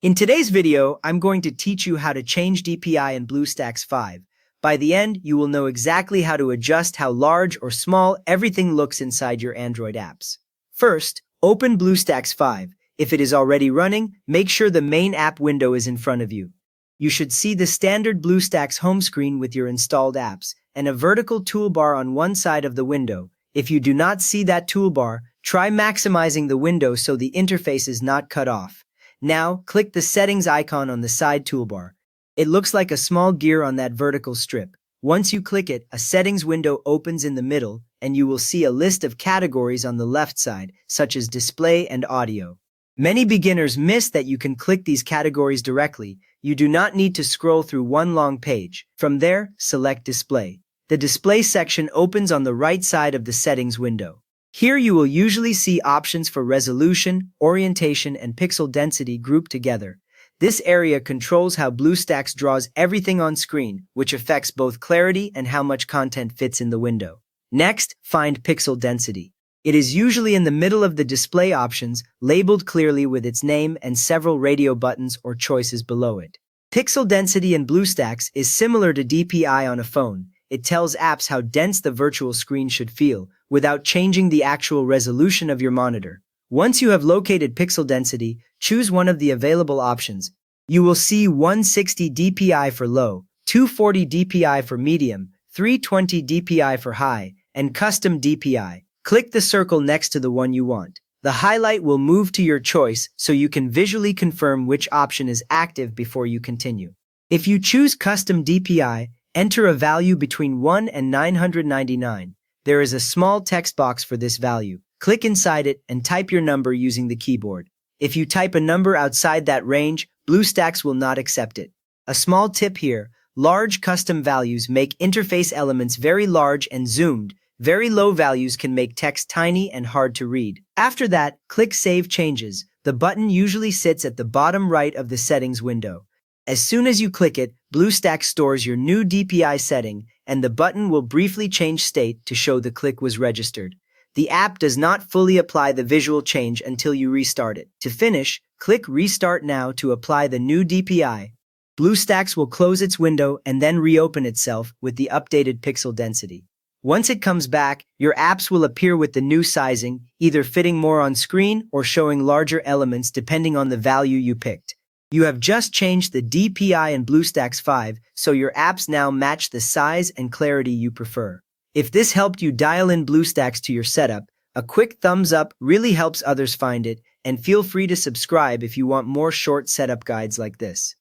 In today's video, I'm going to teach you how to change DPI in BlueStacks 5. By the end, you will know exactly how to adjust how large or small everything looks inside your Android apps. First, open BlueStacks 5. If it is already running, make sure the main app window is in front of you. You should see the standard BlueStacks home screen with your installed apps and a vertical toolbar on one side of the window. If you do not see that toolbar, try maximizing the window so the interface is not cut off. Now, click the settings icon on the side toolbar. It looks like a small gear on that vertical strip. Once you click it, a settings window opens in the middle, and you will see a list of categories on the left side, such as display and audio. Many beginners miss that you can click these categories directly. You do not need to scroll through one long page. From there, select display. The display section opens on the right side of the settings window. Here you will usually see options for resolution, orientation, and pixel density grouped together. This area controls how BlueStacks draws everything on screen, which affects both clarity and how much content fits in the window. Next, find pixel density. It is usually in the middle of the display options, labeled clearly with its name and several radio buttons or choices below it. Pixel density in BlueStacks is similar to DPI on a phone. It tells apps how dense the virtual screen should feel, without changing the actual resolution of your monitor. Once you have located pixel density, choose one of the available options. You will see 160 dpi for low, 240 dpi for medium, 320 dpi for high, and custom DPI. Click the circle next to the one you want. The highlight will move to your choice so you can visually confirm which option is active before you continue. If you choose custom DPI, enter a value between 1 and 999. There is a small text box for this value. Click inside it and type your number using the keyboard. If you type a number outside that range, BlueStacks will not accept it. A small tip here: large custom values make interface elements very large and zoomed. Very low values can make text tiny and hard to read. After that, click Save Changes. The button usually sits at the bottom right of the settings window. As soon as you click it, BlueStacks stores your new DPI setting, and the button will briefly change state to show the click was registered. The app does not fully apply the visual change until you restart it. To finish, click Restart Now to apply the new DPI. BlueStacks will close its window and then reopen itself with the updated pixel density. Once it comes back, your apps will appear with the new sizing, either fitting more on screen or showing larger elements depending on the value you picked. You have just changed the DPI in BlueStacks 5, so your apps now match the size and clarity you prefer. If this helped you dial in BlueStacks to your setup, a quick thumbs up really helps others find it, and feel free to subscribe if you want more short setup guides like this.